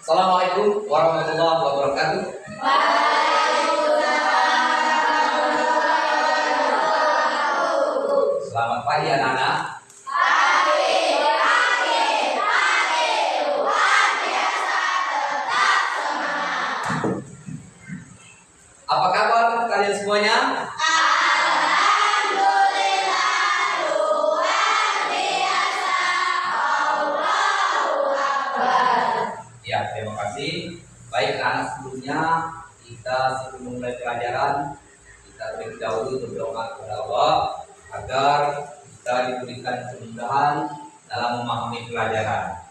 Assalamualaikum warahmatullahi wabarakatuh. Selamat pagi anak-anak. Apa kabar kalian semuanya? Ya, terima kasih. Baik anak, sebelumnya kita sebelum mulai pelajaran kita terlebih dahulu berdoa kepada Allah agar kita diberikan kemudahan dalam memahami pelajaran.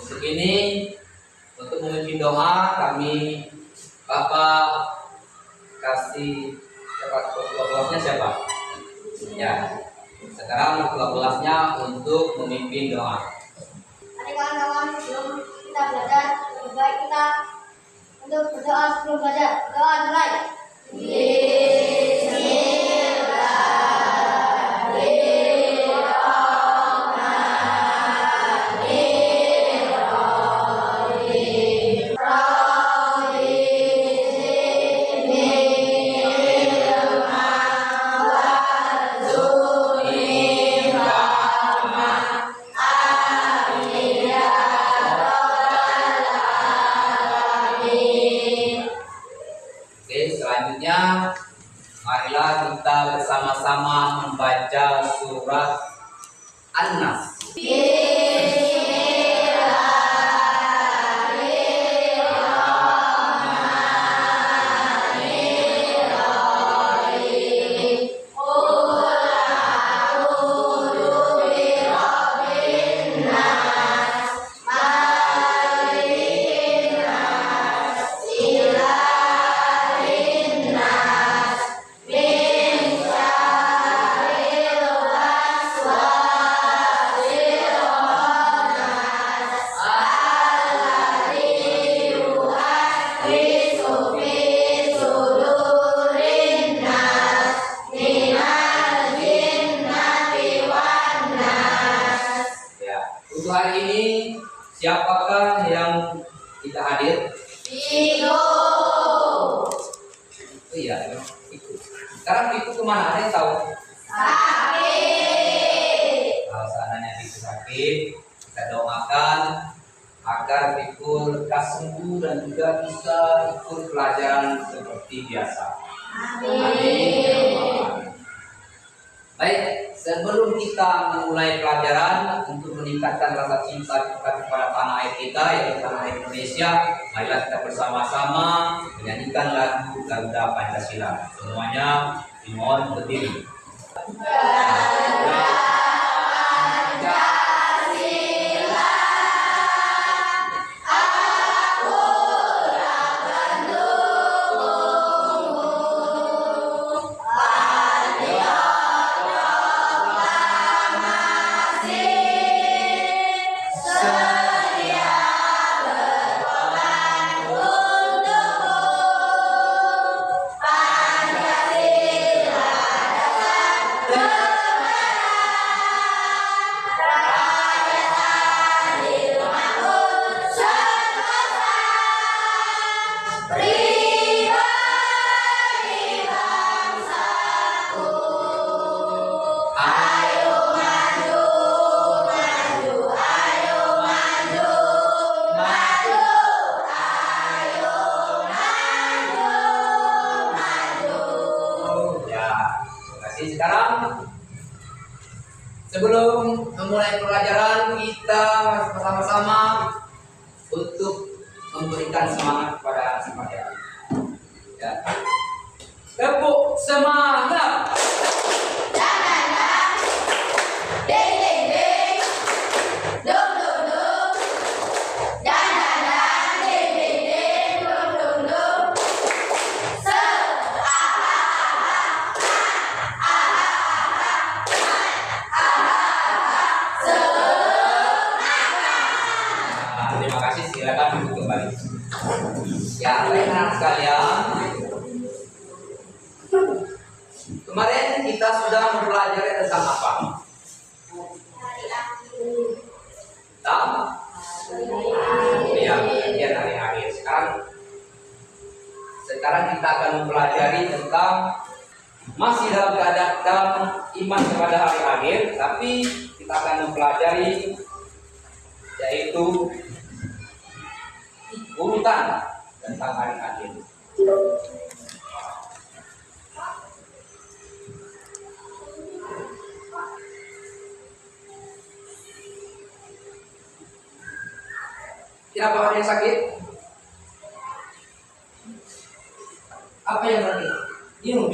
Untuk ini, untuk memimpin doa kami Bapak kasih ketua kelasnya siapa? Ya, sekarang ketua kelasnya untuk memimpin doa. Mari kawan-kawan, sebelum kita belajar, lebih baik kita untuk berdoa sebelum belajar. Doa mulai. Selanjutnya, marilah kita bersama-sama membaca surat An-Nas. Untuk hari ini, siapakah yang tidak hadir? Oh iya, itu. Sekarang itu kemana? Ada yang tahu? Kalau seandainya itu sakit, kita doakan agar Fikul lekas sembuh dan juga bisa ikut pelajaran seperti biasa. Amin. Baik, sebelum kita memulai pelajaran untuk meningkatkan rasa cinta kita kepada tanah air kita, yaitu tanah air Indonesia, marilah kita bersama-sama menyanyikan lagu Garuda Pancasila. Semuanya dimohon berdiri. Sekarang sebelum memulai pelajaran kita bersama-sama untuk memberikan semangat kepada semuanya. Ya. Tepuk semangat. Terima kasih, silakan duduk kembali. Ya, baik anak sekalian. Kemarin kita sudah mempelajari tentang apa? Tentang ya, pelajaran kita akan mempelajari tentang masih dalam iman kepada hari akhir, tapi kita akan mempelajari yaitu urutan tentang hari akhir. Kenapa ada yang sakit? Apa yang sakit? Minum.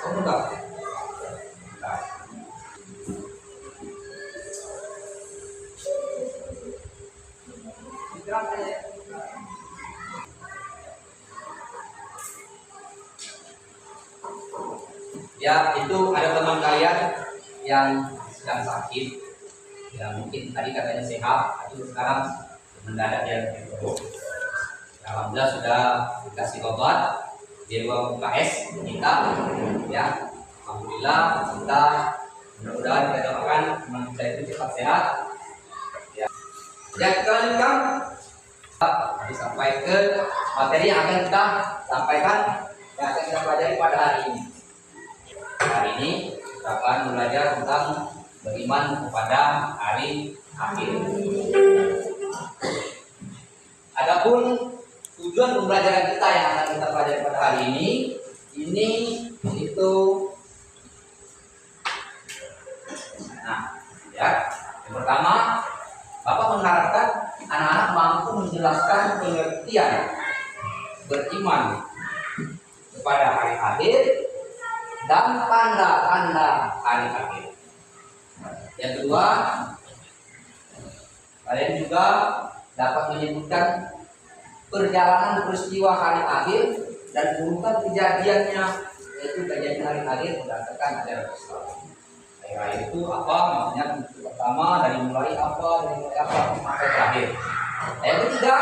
Kamu tahu? Ya, itu ada teman kalian yang sedang sakit, ya mungkin tadi katanya sehat, tapi sekarang mendadak dia buruk. Alhamdulillah sudah dikasih obat di ruang UKS kita, ya. Alhamdulillah kita mudah-mudahan kita doakan teman kita itu cepat sehat. Ya, kita lanjutkan. Sampai ke materi yang akan kita sampaikan, yang akan kita pelajari pada hari ini. Hari ini kita akan belajar tentang beriman kepada hari akhir. Adapun tujuan pembelajaran kita yang akan kita pelajari pada hari ini itu, nah, ya, yang pertama, Bapak mengharapkan anak-anak mampu menjelaskan pengertian beriman kepada hari akhir dan tanda-tanda hari akhir. Yang kedua, kalian juga dapat menyebutkan perjalanan peristiwa hari akhir dan urutan kejadiannya, yaitu kejadian hari akhir berdasarkan ajaran Islam. Hari akhir itu apa? Maksudnya pertama dari mulai apa sampai terakhir. Yang ketiga,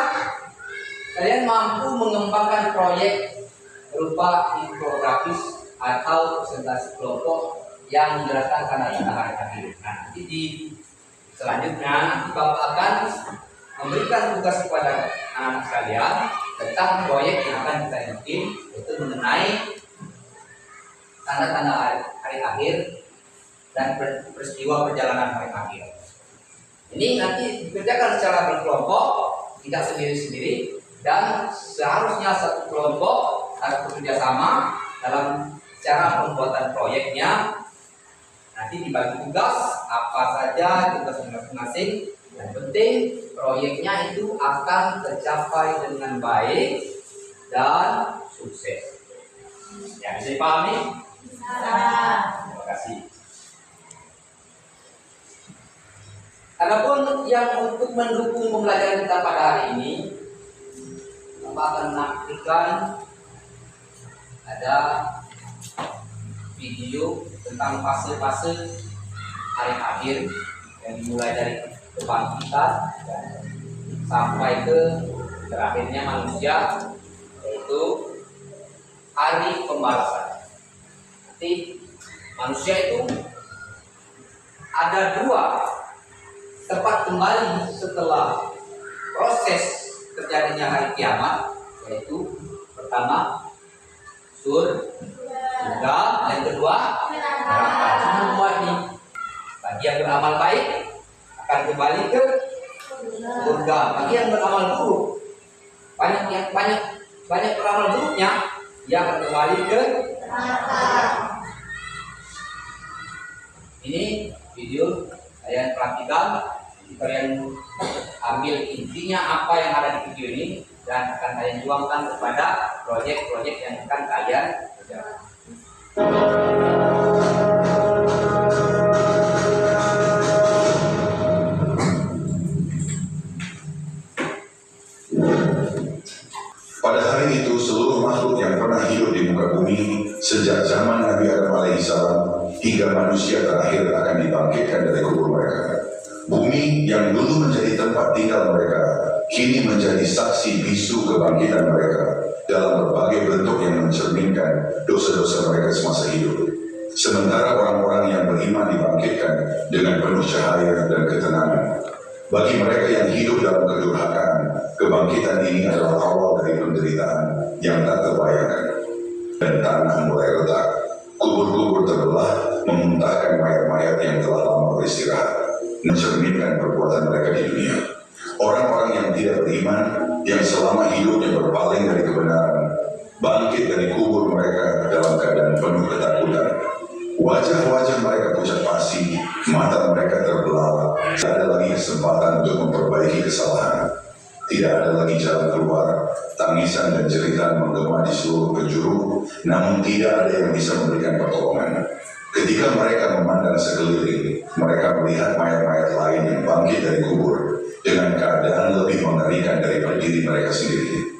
kalian mampu mengembangkan proyek berupa infografis atau presentasi kelompok yang menjelaskan tanda-tanda hari akhir. Nah, nanti di selanjutnya nanti Bapak akan memberikan tugas kepada anak-anak sekalian tentang proyek yang akan kita bikin, yaitu mengenai tanda-tanda hari akhir dan peristiwa perjalanan hari akhir. Ini nanti dikerjakan secara berkelompok, tidak sendiri-sendiri, dan seharusnya satu kelompok harus bekerja sama dalam cara pembuatan proyeknya. Nanti dibagi tugas apa saja tugas masing-masing. Yang penting proyeknya itu akan tercapai dengan baik dan sukses. Ya, bisa dipahami? Terima kasih. Adapun yang untuk mendukung pembelajaran kita pada hari ini, Bapak akan menampilkan ada video tentang fase-fase hari akhir yang dimulai dari kebangkitan sampai ke terakhirnya manusia, yaitu hari pembalasan. Nanti manusia itu ada dua tempat kembali setelah proses terjadinya hari kiamat, yaitu pertama surga, yang kedua neraka. Semua ini bagi yang beramal baik akan kembali ke surga, bagi yang beramal buruk banyak beramal buruknya, dia akan kembali ke neraka. Ini video kalian perhatikan, kalian ambil intinya apa yang ada di video ini dan akan kalian tuangkan kepada proyek-proyek yang akan kalian kerjakan. Pada hari itu seluruh makhluk yang pernah hidup di muka bumi sejak zaman Nabi Adam alaihissalam hingga manusia terakhir akan dibangkitkan dari kubur mereka. Bumi yang dulu menjadi tempat tinggal mereka kini menjadi saksi bisu kebangkitan mereka dalam berbagai bentuk yang mencerminkan dosa-dosa mereka semasa hidup. Sementara orang-orang yang beriman dibangkitkan dengan penuh cahaya dan ketenangan. Bagi mereka yang hidup dalam kedurhakaan, kebangkitan ini adalah awal dari penderitaan yang tak terbayangkan. Dan tanah mulai retak, kubur-kubur terbelah, memuntahkan mayat-mayat yang telah lama beristirahat, mencerminkan perbuatan mereka di dunia. Orang-orang yang tidak beriman, yang selama hidupnya berpaling dari kebenaran, bangkit dari kubur mereka dalam keadaan penuh ketakutan. Wajah-wajah mereka pucat pasi, mata mereka terbelalak. Tidak ada lagi kesempatan untuk memperbaiki kesalahan. Tidak ada lagi jalan keluar. Tangisan dan jeritan menggema di seluruh penjuru, namun tidak ada yang bisa memberikan pertolongan. Ketika mereka memandang sekeliling, mereka melihat mayat-mayat lain yang bangkit dari kubur dengan keadaan lebih mengerikan daripada diri mereka sendiri.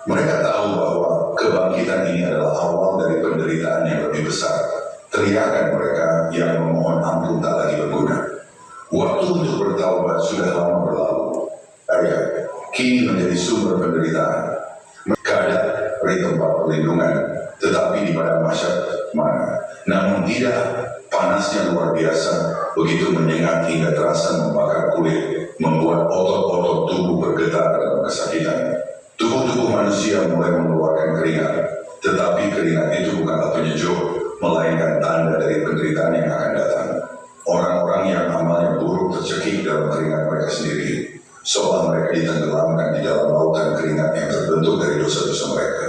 Mereka tahu bahwa kebangkitan ini adalah awal dari penderitaan yang lebih besar. Teriakan mereka yang memohon ampun tak lagi berguna. Waktu untuk bertaubat sudah lama berlalu. Kini menjadi sumber penderitaan. Mereka ada dari tempat perlindungan, tetapi di padang mahsyar mana? Namun tidak, panasnya luar biasa, begitu menyengat hingga terasa membakar kulit, membuat otot-otot tubuh bergetar dalam kesakitan. Tubuh-tubuh manusia mulai mengeluarkan keringat, tetapi keringat itu bukanlah penyejuk, melainkan tanda dari penderitaan yang akan datang. Orang-orang yang amalnya buruk tercekik dalam keringat mereka sendiri, seolah mereka ditenggelamkan di dalam lautan keringat yang terbentuk dari dosa-dosa mereka.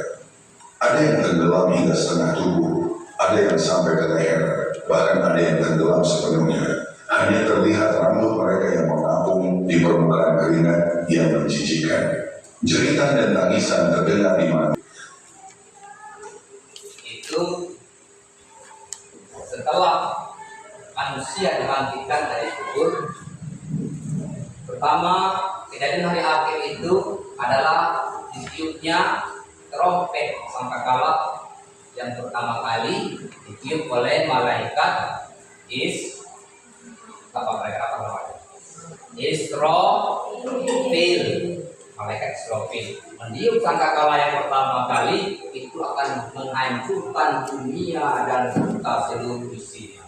Ada yang tenggelam hingga setengah tubuh, ada yang sampai ke leher, bahkan ada yang tenggelam sepenuhnya. Hanya terlihat rambut mereka yang mengapung di permukaan keringat yang menjijikkan. Jeritan dan tangisan terdengar di mana. Itu setelah manusia dibangkitkan dari kubur. Pertama, kejadian hari akhir itu adalah ditiupnya trompet sangkakala yang pertama kali ditiup oleh malaikat Israfil. Malaikat Israfil meniup sangkakala yang pertama kali itu akan menghancurkan dunia dan serta seluruh isinya.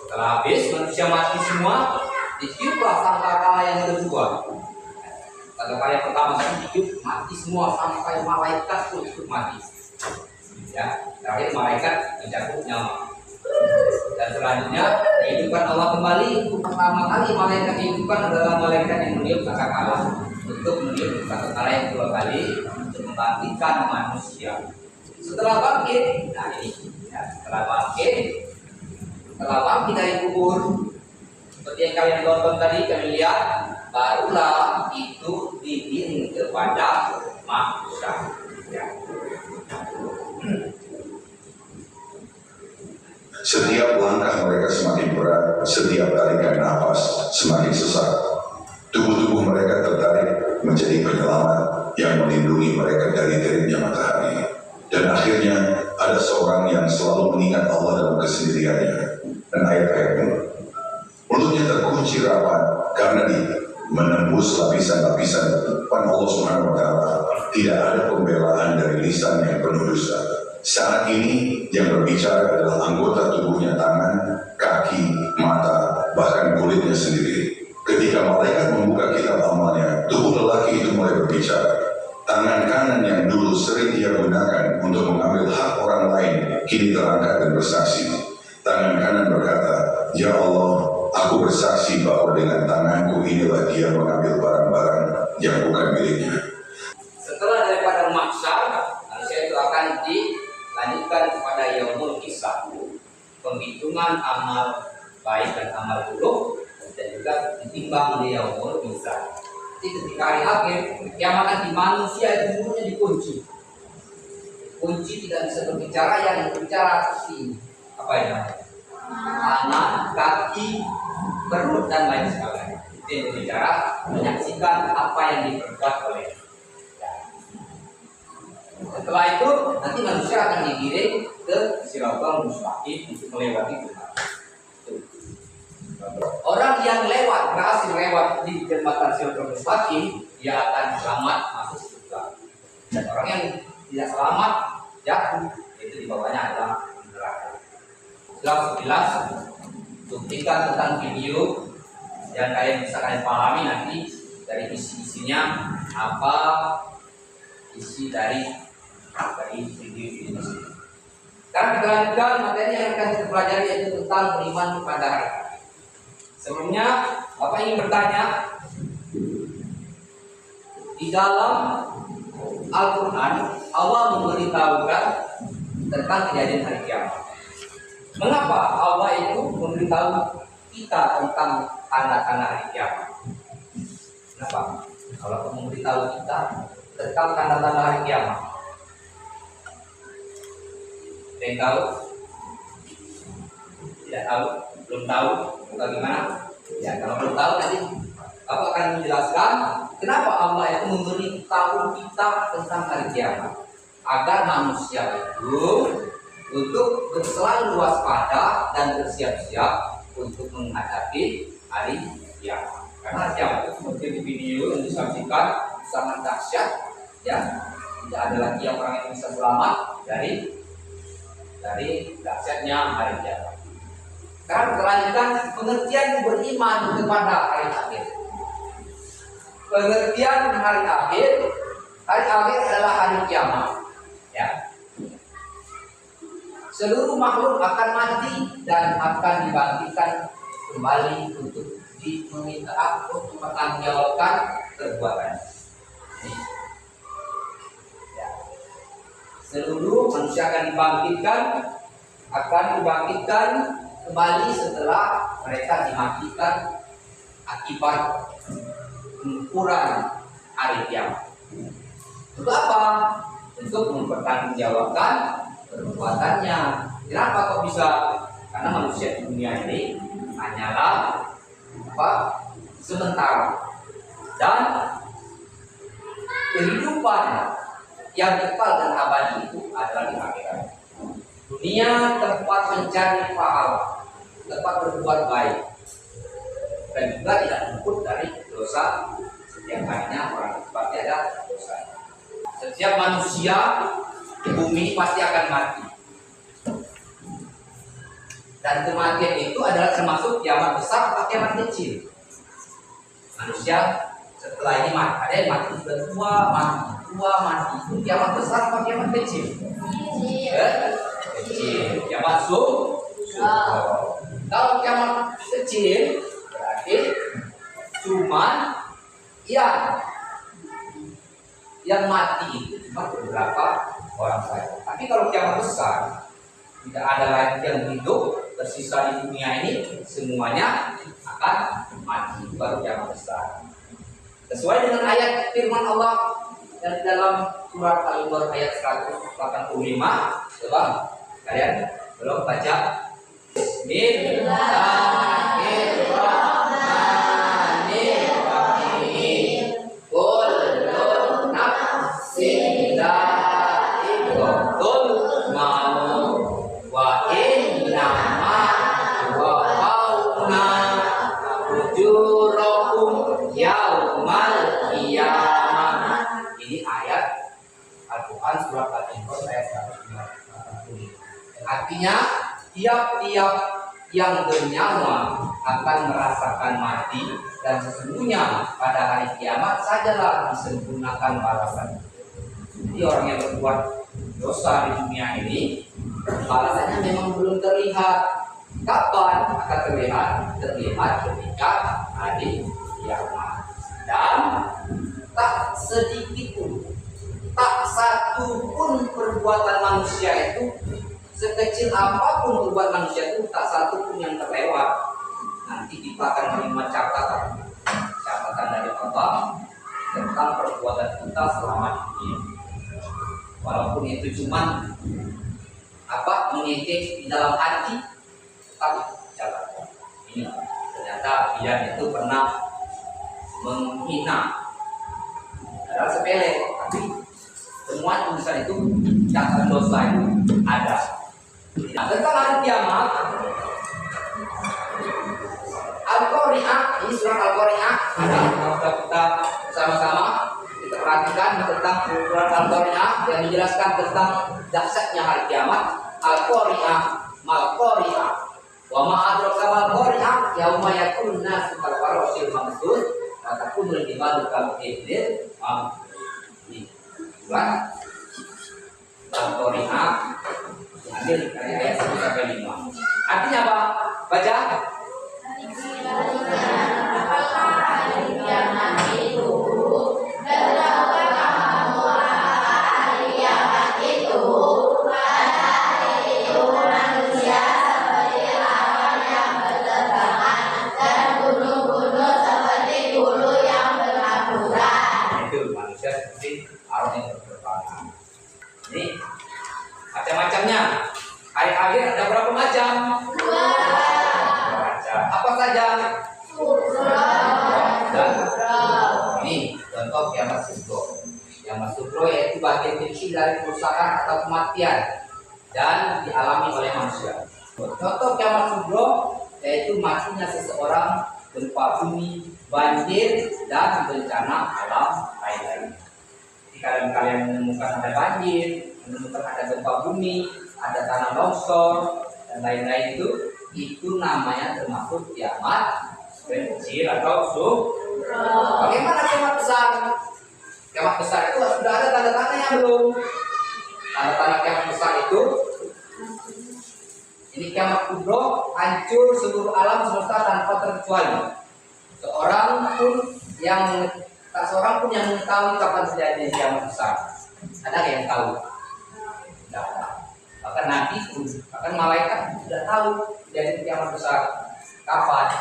Setelah habis manusia mati semua, ditiuplah sangkakala yang kedua. Sangkakala yang pertama tadi ditiup mati semua sampai malaikat pun ikut mati. Ya, terakhir malaikat mencabut nyawa. Dan selanjutnya dihidupkan Allah kembali. Pertama kali malaikat dihidupkan adalah malaikat yang meniup sangkakala. Untuk meniup sangkakala yang kedua kali untuk membangkitkan manusia. Setelah bangkit, nah ini ya, setelah bangkit dari kubur, seperti yang kalian tonton tadi, kalian lihat, barulah itu digiring kepada mahsyar. Ya. Setiap langkah mereka semakin berat, setiap tarikan nafas semakin sesak. Tubuh-tubuh mereka tertarik menjadi penyelamat yang melindungi mereka dari teriknya matahari. Dan akhirnya ada seorang yang selalu mengingat Allah dalam kesendiriannya. Dan ayat-ayatnya, mulutnya terkunci rapat karena menembus lapisan-lapisan depan Allah Subhanahu wa Ta'ala. Tidak ada pembelaan dari lisan yang penuh dusta. Saat ini yang berbicara adalah anggota tubuhnya, tangan, kaki, mata, bahkan kulitnya sendiri. Ketika malaikat membuka kitab amalnya, tubuh lelaki itu mulai berbicara. Tangan kanan yang dulu sering ia gunakan untuk mengambil hak orang lain, kini terangkat dan bersaksi. Tangan kanan berkata, "Ya Allah, aku bersaksi bahwa dengan tanganku inilah dia mengambil barang-barang yang bukan miliknya." Setelah daripada mahsyar, manusia itu akan dilanjutkan kepada yaumul hisab, penghitungan amal baik dan amal buruk, dan juga ditimbang di yaumul hisab. Jadi ketika hari akhir, kiamat di manusia itu mulutnya dikunci. Kunci tidak bisa berbicara, yang berbicara sini apa ya? Tangan, kaki, perut dan lain sebagainya. Itu yang berbicara, menyaksikan apa yang diperbuat oleh. Setelah itu nanti manusia akan digiring ke Siratal Mustaqim untuk melewati Tuhan. Orang yang berhasil lewat di jembatan Siratal Mustaqim, dia akan selamat masuk surga. Dan orang yang tidak selamat jatuh, itu di bawahnya adalah neraka. Jelas buktikan tentang video yang kalian bisa kalian pahami nanti dari isi-isinya apa isi dari video ini. Sekarang kita lanjutkan materi yang akan kita pelajari yaitu tentang beriman kepada hari akhir. Sebelumnya, Bapak ingin bertanya, di dalam Al-Quran Allah memberitahukan tentang kejadian hari kiamat. Mengapa Allah itu memberitahu kita tentang tanda-tanda hari kiamat? Kenapa? Kalau memberitahu kita tentang tanda-tanda hari kiamat, ada yang tahu? Tidak tahu? Belum tahu? Bagaimana? Ya, kalau belum tahu nanti aku akan menjelaskan kenapa Allah itu memberitahu kita tentang hari kiamat, agar manusia itu untuk selalu waspada dan bersiap-siap untuk menghadapi hari kiamat. Karena hari kiamat itu seperti di video yang disaksikan sangat dahsyat, ya, tidak ada lagi yang orang yang bisa selamat dari dahsyatnya hari kiamat. Sekarang kita lanjutkan pengertian beriman kepada hari akhir. Pengertian hari akhir adalah hari kiamat. Ya. Seluruh makhluk akan mati dan akan dibangkitkan kembali untuk diminta untuk mempertanggungjawabkan perbuatan. Ya. Seluruh manusia akan dibangkitkan kembali setelah mereka dimatikan akibat pengukuran hari kiamat. Untuk apa? Untuk mempertanggungjawabkan perbuatannya. Kenapa kok bisa? Karena manusia di dunia ini hanyalah sementara, dan kehidupan yang kekal dan abadi itu adalah di akhirat. Dunia tempat mencari pahala, tempat berbuat baik, dan juga tidak luput dari dosa. Setiap harinya orang itu pasti ada dosa. Setiap manusia di bumi pasti akan mati, dan kematian itu adalah termasuk kiamat besar atau kiamat kecil. Manusia setelah ini mati, ada yang mati sudah tua, mati. Itu kiamat besar atau kiamat kecil? Kecil. Kiamat kalau kiamat kecil berarti cuman yang mati itu cuma beberapa orang saja. Tapi kalau kiamat besar, tidak ada lagi yang hidup tersisa di dunia ini, semuanya akan mati. Baru kiamat besar. Sesuai dengan ayat firman Allah yang dalam surat Al-Imran ayat 185. Coba kalian belum baca? Bismillahirrahmanirrahim. Kullu nafsin dha'iqatul maut wa innama tuwaffawna ujurakum yaumal qiyamah. Ini ayat Al-Quran surat Al-Imran ayat 185. Artinya tiap-tiap yang bernyawa akan merasakan mati, dan sesungguhnya pada hari kiamat sajalah disempurnakan balasan. Jadi orang yang berbuat dosa di dunia ini, balasannya memang belum terlihat. Kapan akan terlihat? Terlihat ketika hari kiamat. Dan tak sedikit pun, tak satu pun perbuatan manusia itu, sekecil apapun perbuatan manusia itu, tak satu pun yang terlewat. Nanti kita akan menerima catatan dari Allah tentang perbuatan kita selama ini. Walaupun itu cuma menitik di dalam hati, tapi catatan ini ternyata dia itu pernah menghina. Adalah sepele, tapi semua tulisan itu catatan dosa itu ada. Nah, tentang hari kiamat, Al-Qari'ah, ini surat Al-Qari'ah, ada kita bersama-sama kita perhatikan tentang surat Al-Qari'ah yang menjelaskan tentang dahsyatnya hari kiamat. Al-Qari'ah, mal-Qari'ah, wa ma adraka mal-Qari'ah, yauma yakun nasu kal farasil mamdud wa takunul jibalu kal ihnil ini bulan Al-Qari'ah diambil dari ayat 1 sampai 5. Artinya apa? Baca. Ini macam-macamnya. Hari akhir ada berapa macam? Dua macam. Apa saja? Dan ini contoh kiamat sugro. Kiamat sugro yaitu bagian kecil dari kerusakan atau kematian dan dialami oleh manusia. Contoh kiamat sugro yaitu matinya seseorang, gempa bumi, banjir dan bencana alam lain-lain. Jika kalian menemukan ada banjir, menemukan ada gempa bumi, ada tanah longsor dan lain-lain itu namanya termasuk kiamat kecil atau sugro. Bagaimana kiamat besar? Kiamat besar itu sudah ada tanda-tandanya belum? Tanda-tanda kiamat besar itu ini kiamat kubro, hancur seluruh alam semesta tanpa terkecuali. Tak seorang pun yang mengetahui kapan terjadi kiamat besar. Ada yang tahu? Tidak ada. Bahkan Nabi pun, bahkan malaikat tidak tahu terjadi kiamat besar kapan.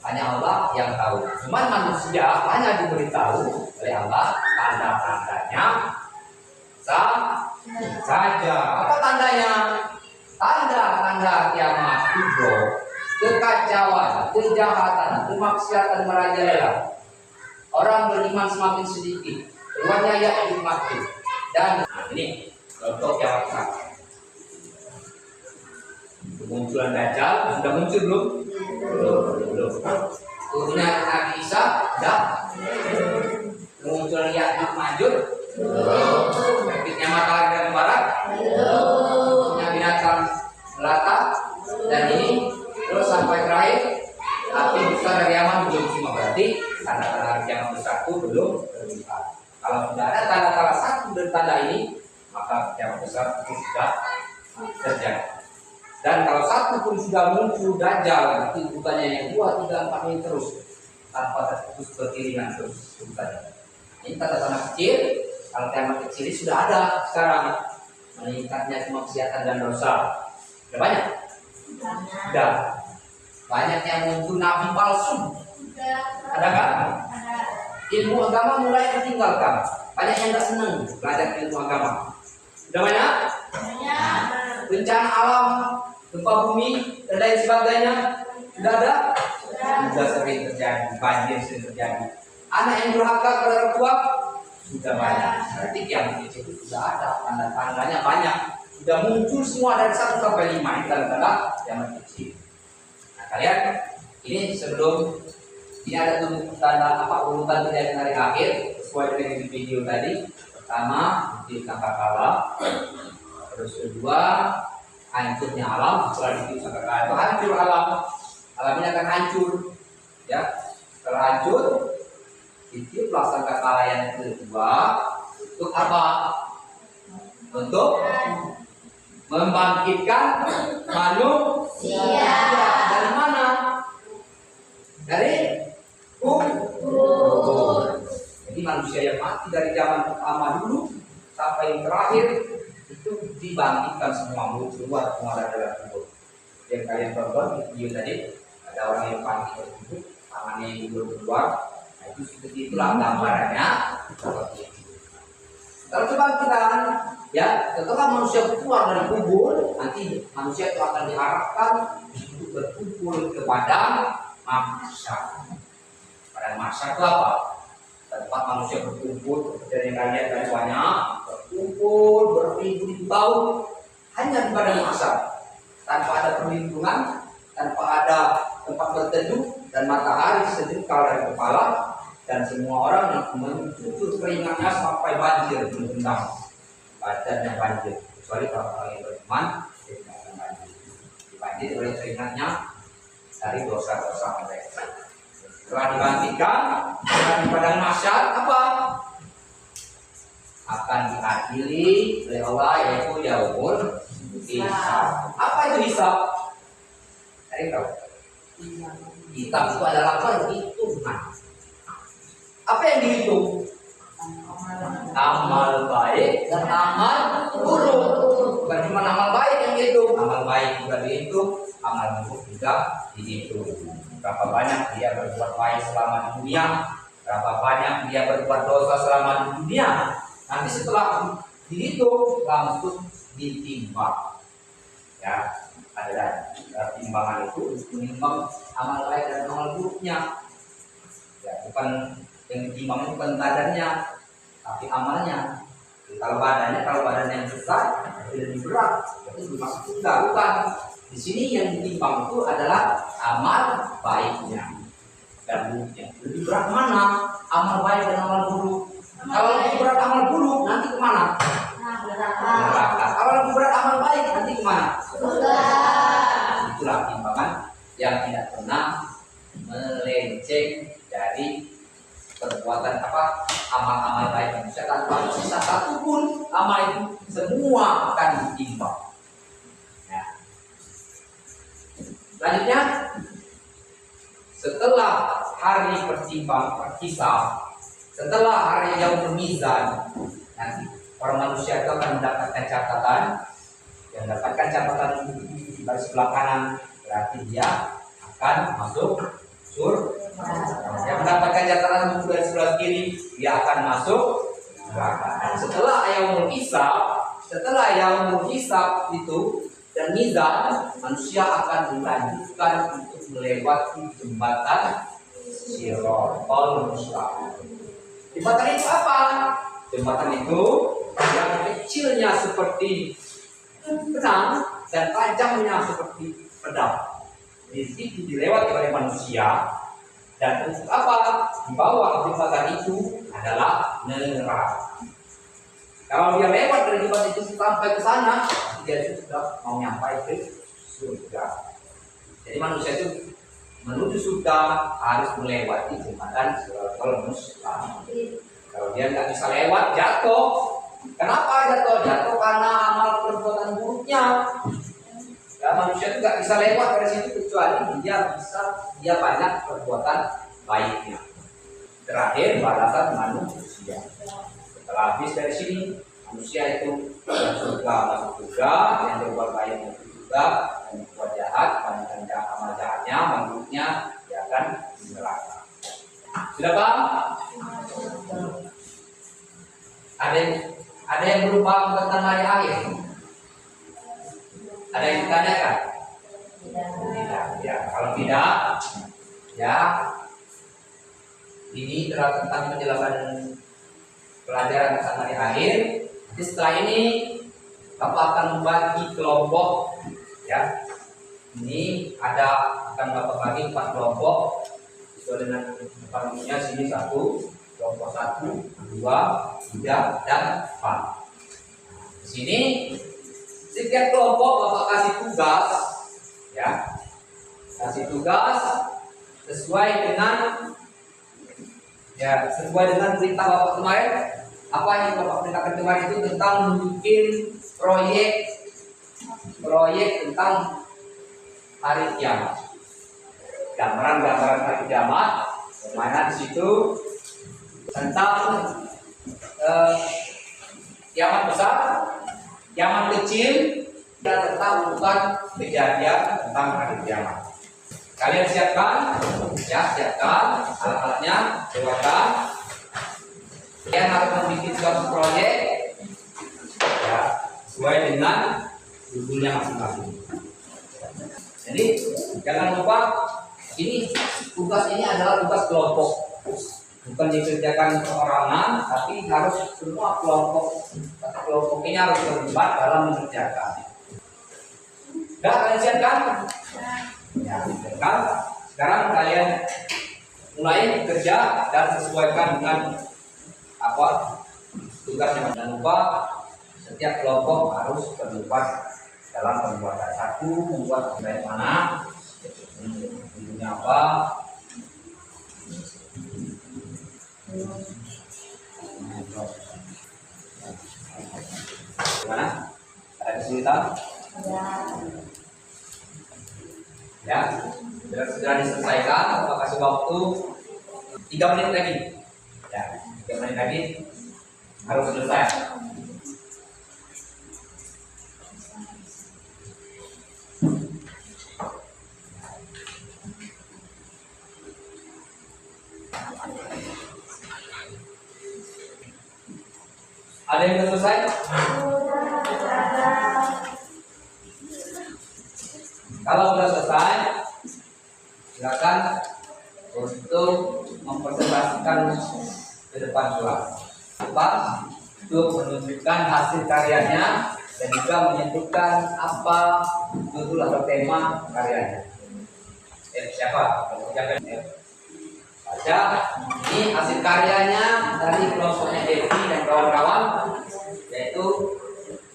Hanya Allah yang tahu. Cuman manusia hanya diberitahu oleh Allah tanda-tandanya saja. Apa tandanya? Tanda-tanda kiamat kubro, kekacauan, kejahatan, kemaksiatan merajalela. Orang beriman semakin sedikit, keluarnya Ya'juj Ma'juj. Dan ini contoh kiamat besar. Kemunculan Dajjal sudah muncul belum? Belum. Turunnya Nabi Isa sudah. Kemunculan Ya'juj Ma'juj belum. Terbitnya matahari dari barat belum. Punya binatang melata dan ini terus sampai terakhir api besar dari Yaman belum semua. Berarti tanda-tanda kiamat besar itu belum terlihat. Kalau sudah ada tanda-tanda satu dari tanda ini, maka kiamat besar itu sudah terjadi. Dan kalau satu pun sudah muncul Dajjal, itu bukannya yang 2, 3, 4 ini terus tanpa terputus beriringan terus bukannya. Ini tanda-tanda kecil. Kalau kiamat kecil ini sudah ada sekarang, meningkatnya kemaksiatan dan dosa. Sudah banyak? Sudah. Banyak yang muncul nabi palsu. Ada kan? Ilmu agama mulai ditinggalkan. Banyak yang tidak senang belajar ilmu agama. Sudah banyak? Bencana alam, gempa bumi dan lain sebagainya sudah ada? Sudah sering terjadi. Banjir sering terjadi. Anak yang durhaka kepada orang tua sudah banyak. Berarti kiamat kecil itu sudah ada. Tanda-tandanya banyak. Sudah muncul semua dari 1 sampai 5. Ini tanda-tanda kiamat kecil. Nah kalian ini sebelum ini ada tanda urutan kejadian hari akhir sesuai dengan di video tadi. Pertama, di sangkakala. Terus kedua, hancurnya alam. Setelah di sangkakala itu hancur alam. Alam ini akan hancur. Ya, setelah hancur, ditiuplah sangkakala yang kedua. Untuk apa? Untuk membangkitkan manusia. Dari mana? Dari kubur. Jadi manusia yang mati dari zaman pertama dulu sampai yang terakhir itu dibangkitkan semua, keluar semua dari dalam kubur. Yang kalian tonton di video tadi ada orang yang mati dari kubur, tangannya yang keluar. Nah, itu seperti itulah gambarannya. Kalau kebangkitan, ya setelah manusia keluar dari kubur, nanti manusia itu akan diharapkan untuk berkumpul kepada mahsyar. Pada mahsyar itu apa? Tempat manusia berkumpul, dari kalian dari banyak berkumpul beribu-ribu tahun hanya di padang mahsyar, tanpa ada perlindungan, tanpa ada tempat berteduh dan matahari sejuk dari kepala, dan semua orang yang mencucur keringatnya sampai banjir mengundang badannya banjir, kecuali kalau orang yang beriman tidak akan banjir. Dibanjir oleh keringatnya dari dosa-dosa mereka. Setelah digantikan di padang mahsyar apa? Akan diadili oleh Allah, yaitu yaumul hisab. Apa itu hisab? Cari tahu. Hisab itu adalah perhitungan. Apa yang dihitung? Amal baik dan amal buruk. Bukan cuma amal baik yang dihitung, amal baik juga dihitung, amal buruk juga dihitung. Berapa banyak dia berbuat baik selama di dunia, berapa banyak dia berbuat dosa selama di dunia. Nanti setelah dihitung langsung ditimbang. Ya, ada timbangan itu menimbang amal baik dan amal buruknya. Ya, bukan yang ditimbang bukan badannya, tapi amalnya. Kalau badannya yang besar, lebih berat, itu dimaksud juga bukan. Di sini yang ditimbang itu adalah amal baiknya dan buruknya. Lebih berat mana? Amal baik dan amal buruk. Kalau lebih berat amal buruk, nanti kemana? Neraka. Kalau lebih berat amal baik, nanti kemana? Itulah timbangan yang tidak pernah melenceng dari perbuatan amal-amal baik manusia tanpa sisa satu pun. Amal itu semua akan ditimbang. Ya. Selanjutnya, setelah hari perhisab, setelah hari yang bermizan, nanti para manusia itu akan mendapatkan catatan. Yang mendapatkan catatan di baris sebelah kanan berarti dia akan masuk surga. Yang mendapatkan catatan buku dari sebelah kiri dia akan masuk neraka. Dan setelah yaumul hisab itu dan mizan, manusia akan dilanjutkan untuk melewati jembatan Shiratal Mustaqim. Jembatan itu apa? Jembatan itu yang kecilnya seperti benang dan panjangnya seperti pedang. Di situ dilewati oleh manusia. Dan untuk apa? Di bawah jembatan itu adalah neraka. Kalau dia lewat dari jembatan itu sampai ke sana, dia sudah mau nyampai ke surga. Jadi manusia itu menuju surga harus melewati jembatan Shiratal Mustaqim. Kalau dia nggak bisa lewat, jatuh. Kenapa jatuh? Jatuh karena amal perbuatan buruknya. Ya, manusia itu nggak bisa lewat dari situ kecuali dia banyak perbuatan baiknya. Terakhir balasan manusia. Setelah habis dari sini, manusia itu yang surga masuk surga, yang berbuat baik masuk surga, yang berbuat jahat, banyakkan amal jahatnya, buruknya, dia akan di neraka. Sudah paham? Ada yang belum paham tentang hari akhir? Ada yang ditanyakan? Tidak. Ya, kalau tidak, ya ini adalah tentang penjelasan pelajaran tentang hari akhir. Jadi setelah ini Bapak akan membagi kelompok. Ya, ini akan Bapak bagi 4 kelompok sesuai dengan depannya. Sini 1, kelompok 1, 2, 3, dan 4. Di sini setiap kelompok Bapak kasih tugas, ya, kasih tugas sesuai dengan perintah Bapak kemarin. Apa yang Bapak perintahkan kemarin itu tentang bikin proyek tentang hari kiamat, gambaran hari kiamat, mana di situ tentang kiamat besar, kiamat kecil, dan tentang bukan kejadian tentang hari kiamat. Kalian siapkan, ya, siapkan alat-alatnya, siapkan. Kalian harus membuat suatu proyek, ya, sesuai dengan judulnya masing-masing. Jadi jangan lupa, tugas ini adalah tugas kelompok, bukan dikerjakan perorangan, tapi harus semua kelompok ini harus terlibat dalam mengerjakan. Sudah kalian siapkan? Ya, siapkan. Sekarang kalian mulai bekerja dan sesuaikan dengan tugasnya. Jangan lupa setiap kelompok harus terlibat dalam pembuatan. 1, membuat dari mana, Judulnya apa? Gimana? Ada kesulitan? Ya, sudah diselesaikan. Apa kasih waktu 3 menit lagi? Ya, 3 menit lagi harus selesai. Ada yang sudah selesai? Kalau sudah selesai, silakan untuk mempresentasikan ke depan kelas. Untuk menunjukkan hasil karyanya dan juga menyebutkan apa judul atau tema karyanya. Siapa? Baca. Ini hasil karyanya dari kelompoknya Devi dan kawan-kawan, yaitu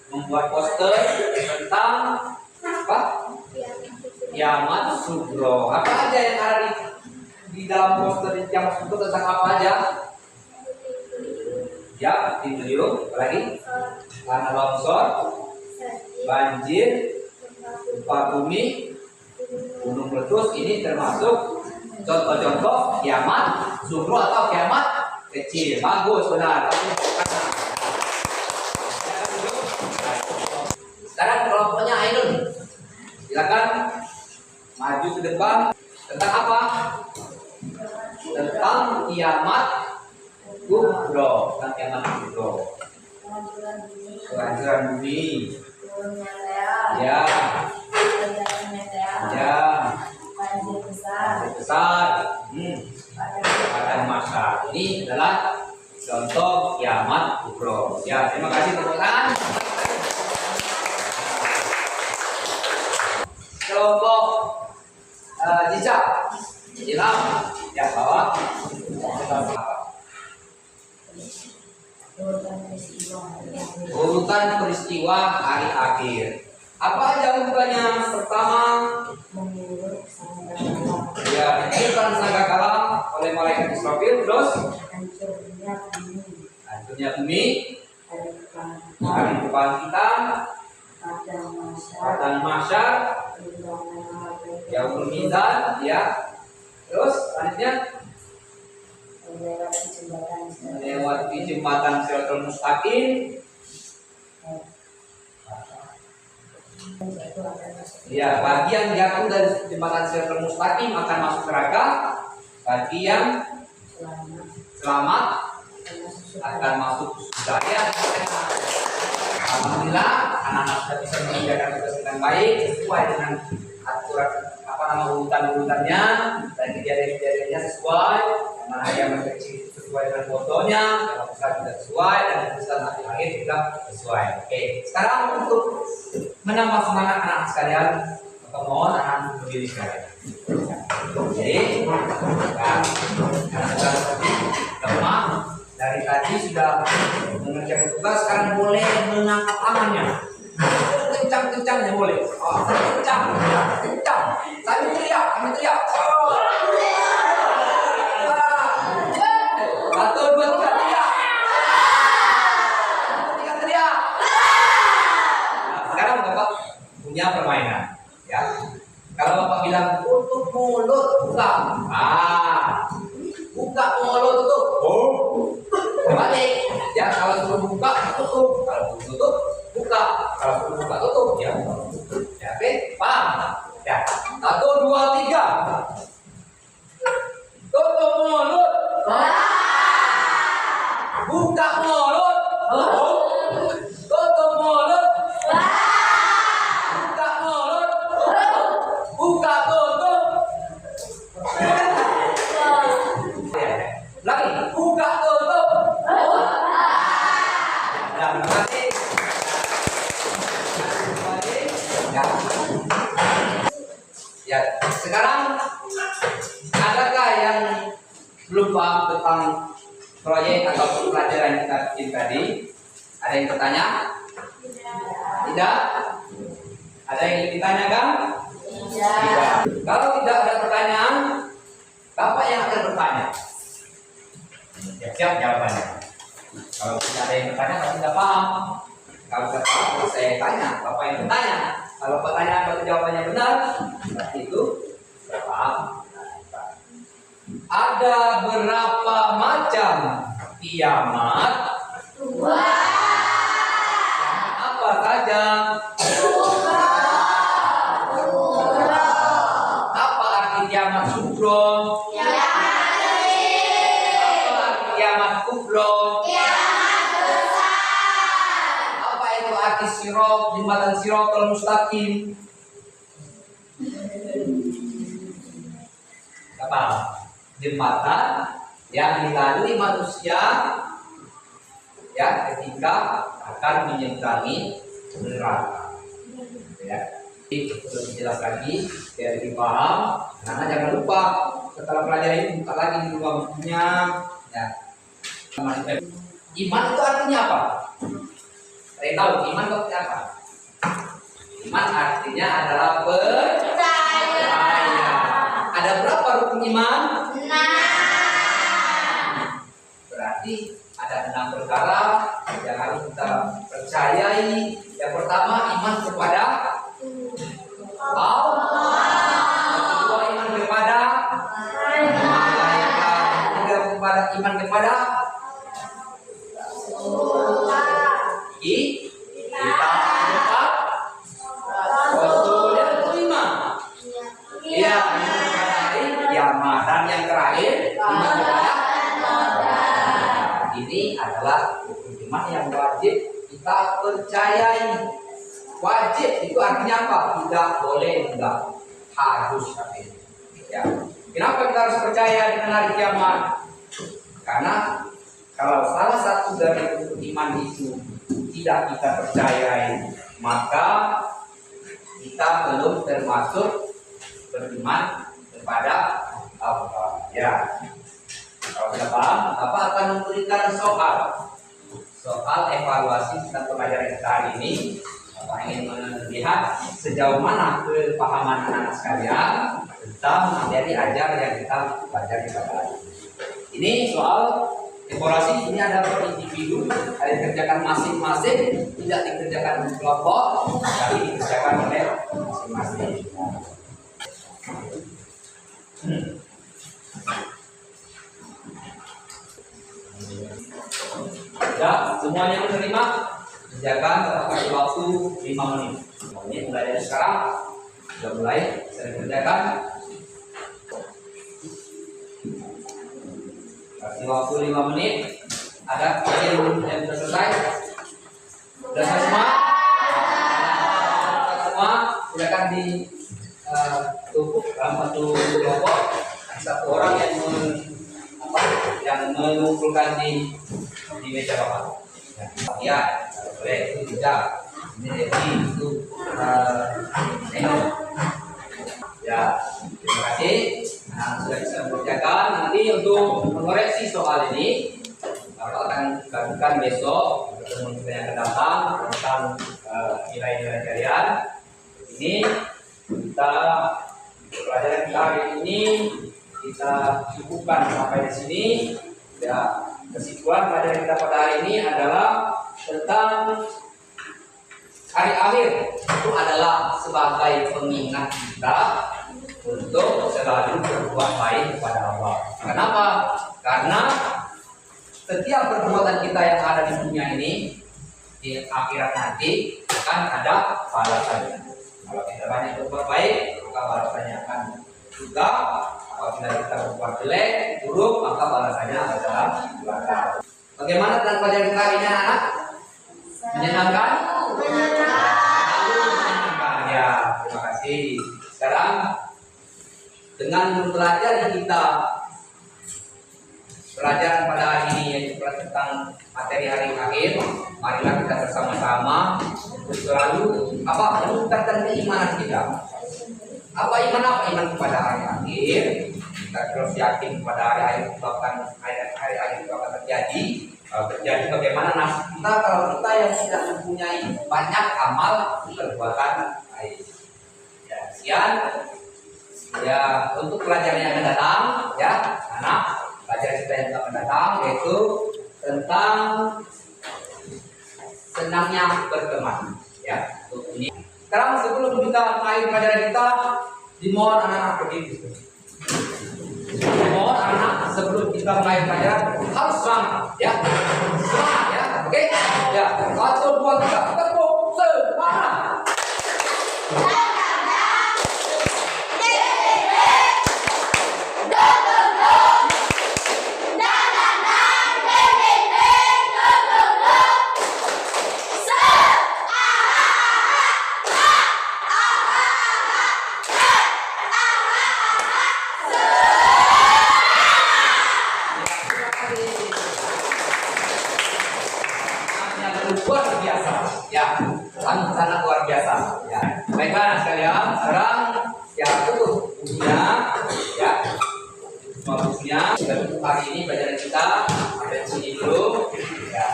membuat poster tentang apa? Kiamat Sugro. Apa aja yang ada di dalam poster Kiamat Sugro, tentang apa aja? Ya, di beliau lagi tanah longsor, banjir, gempa bumi, gunung meletus. Ini termasuk contoh-contoh kiamat sugro atau kiamat kecil. Bagus, benar. Sekarang kelompoknya Ainun, silakan maju ke depan. Tentang apa? Tentang kiamat sugro. Tentang kiamat sugro. Kehancuran bumi. Ya. Ya. Besar. Pada masa ini adalah contoh kiamat sugro. Ya, terima kasih tepuk tangan. Kelompok Cica, Ilham, ya bawah. Urutan peristiwa hari akhir. Apa aja urutannya? Pertama, ya, ditiupkan sangkakala oleh malaikat Israfil. Terus, hancurnya bumi, hari kebangkitan, padang mahsyar, yaumul mizan, ya. Terus selanjutnya melewati jembatan Siratul Mustaqim. Ya, bagi yang jatuh dari jembatan Siratul Mustaqim akan masuk neraka. Bagi yang selamat akan masuk surga. Ya, alhamdulillah, anak-anak sudah bisa mengerjakan tugas dengan baik sesuai dengan aturan urutan-urutannya dan kejadian-kejadiannya sesuai. Mana yang kecil sesuai dengan fotonya, yang besar tidak sesuai, dan yang besar akhir juga sesuai. Oke, sekarang untuk menambah semangat anak-anak sekalian, maka mohon anak-anak berdiri sekalian. Jadi, karena sudah lemah dari tadi sudah mengerjakan tugas, sekarang boleh mengangkat tangannya. Kencang-kencangnya boleh. Oh, kencang. Sambil teriak. Oh. 1, 2, 3 teriak. 3 teriak. Nah, sekarang Bapak punya permainan, ya. Kalau Bapak bilang tutup mulut, buka. Buka mulut, tutup. Oh. Balik. Ya, kalau suruh buka, tutup. Kalau suruh tutup, buka. Kalau suruh buka, tutup. Ya. Ya, oke, paham? Ya. 1, 2, 3. Tutup mulut. Buka mulut. Tutup mulut. Buka mulut. Buka tutup. Lagi. Buka tutup. Ya, terima kasih. Ya, sekarang adakah yang belum paham tentang proyek atau pelajaran kita bikin tadi? Ada yang bertanya? Tidak? Ada yang ditanyakan? Tidak. Kalau tidak ada pertanyaan, siap jawabannya. Kalau tidak ada yang bertanya, pasti tidak paham. Kalau tidak paham, saya tanya, Bapak yang bertanya. Kalau pertanyaan atau jawabannya benar, berarti itu paham. Ada berapa macam kiamat? Dua. Apa saja? Apa arti kiamat sugro? Apa arti kiamat kubro? Apa itu arti sirot, jembatan sirotol mustaqim? Apa? Jembatan yang dilalui manusia ya ketika akan menyeberangi neraka. Ya. Perlu dijelas lagi biar lebih paham. Karena jangan lupa setelah pelajaran ini buka lagi di rumah bukunya. Ya. Iman itu artinya apa? Saya tahu iman itu artinya apa? Iman artinya adalah percaya. Ada berapa rukun iman? 6. Berarti ada 6 perkara yang harus kita percayai. Yang pertama iman kepada Allah. Yang kedua iman kepada malaikat. Yang ketiga kepada iman kepada kita Rasul. Yang kelima ya iman kepada hari kiamat. Dan yang terakhir iman kepada ini adalah hukum iman yang wajib kita percayai. Wajib itu artinya apa? Tidak boleh, enggak harus. Ya. Kenapa kita harus percaya dengan hari kiamat? Karena kalau salah satu dari hukum iman itu tidak kita percayai, maka kita belum termasuk beriman kepada Allah. Ya. Kalau sudah paham, Bapak akan memberikan soal evaluasi tentang pelajaran kita hari ini. Bapak ingin melihat sejauh mana kepahaman anak-anak sekalian tentang materi ajar yang kita pelajari pada hari ini. Ini soal evaluasi, ini ada per individu, ada dikerjakan masing-masing, tidak dikerjakan kelompok, tapi dikerjakan oleh masing-masing. Ya, semuanya menerima. Kerjakan, kasih waktu 5 menit. Ini mulai dari sekarang sudah mulai saya kerjakan. Kasih waktu 5 menit. Ada yang sudah selesai? Sudah selesai semua? Semua silakan ditumpuk dalam satu kelompok. Satu orang yang mengumpulkan di meja Bapak. Ya, boleh itu tidak. Ini jadi itu ya, terima kasih. Nah, sudah bisa mengerjakan. Nanti untuk mengoreksi soal ini, Bapak akan lakukan besok pertemuan kita yang akan datang tentang nilai-nilai kalian. Ini kita pelajaran kita hari ini kita cukupkan sampai di sini. Ya, kesimpulan pelajaran kita pada hari ini adalah tentang hari akhir itu adalah sebagai pengingat kita untuk selalu berbuat baik kepada Allah. Kenapa? Karena setiap perbuatan kita yang ada di dunia ini di akhirat nanti akan ada balasannya. Kalau kita banyak berbuat baik, maka balasannya akan juga. Apabila kita berbuat jelek, buruk, maka balasannya adalah neraka. Bagaimana dengan pelajaran kita hari ini, anak? Menyenangkan? Menyenangkan. Ya, terima kasih. Sekarang dengan mempelajari kita pelajaran pada hari ini yaitu tentang materi hari akhir, marilah kita bersama-sama untuk selalu meningkatkan keimanan kita. Apa iman? Apa iman kepada hari akhir? Kita terus yakin kepada hari akhir itu akan terjadi. Kalau terjadi, bagaimana nasib kita kalau kita yang tidak mempunyai banyak amal perbuatan baik? Ya, sekian. Ya, untuk pelajaran yang akan datang, ya, anak pelajaran kita yang akan datang, yaitu tentang senangnya berteman. Ya, untuk ini. Sekarang sebelum kita mulai pelajaran kita, dimohon anak-anak berdiri. Dimohon anak-anak sebelum kita mulai pelajaran harus semangat, ya. Semangat, ya. Oke? Ya. 1, 2, 3. Tepuk semangat. Luar biasa, ya, sangat luar biasa, ya. Baiklah sekalian, sekarang ya tutup bukunya, ya, semua bukunya. Untuk hari ini pelajaran kita sampai sini dulu, ya.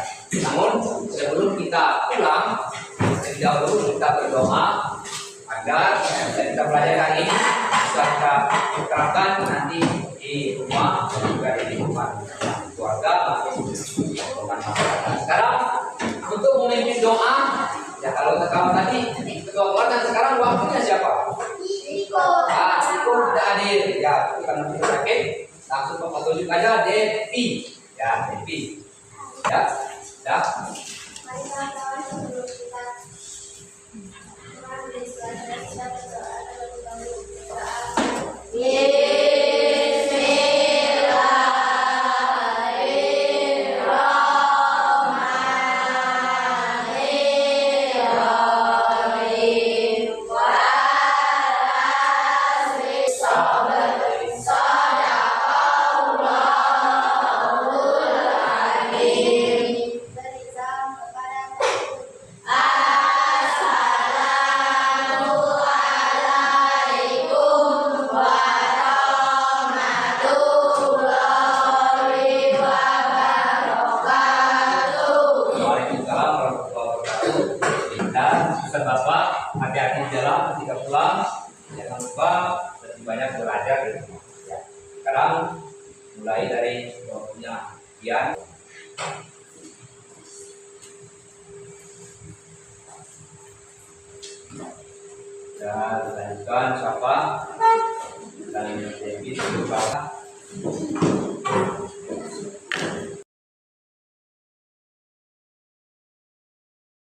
Namun sebelum kita pulang, terlebih dahulu kita berdoa agar kita pelajari hari ini bisa kita terapkan nanti di rumah dan juga di rumah keluarga maupun masyarakat. Sekarang untuk memimpin doa, ya kalau tadi ketua keluarga, sekarang waktunya siapa? Iko. Ah, Iko tidak hadir, ya, itu karena kita sakit. Langsung Bapak tunjuk aja Devi, ya Devi, ya, ya. Mari kawan-kawan sebelum kita mulai belajar kita berdoa terlebih dahulu. Berdoa. Berikan kepada Waalaikumsalam warahmatullahi wabarakatuh. Dan pesan Bapak, hati-hati di jalan ketika pulang, jangan lupa lebih banyak belajar di rumah. Ya. Sekarang mulai dari waktunya Dian. Dan lanjutkan siapa? Dan Devi, Bapak.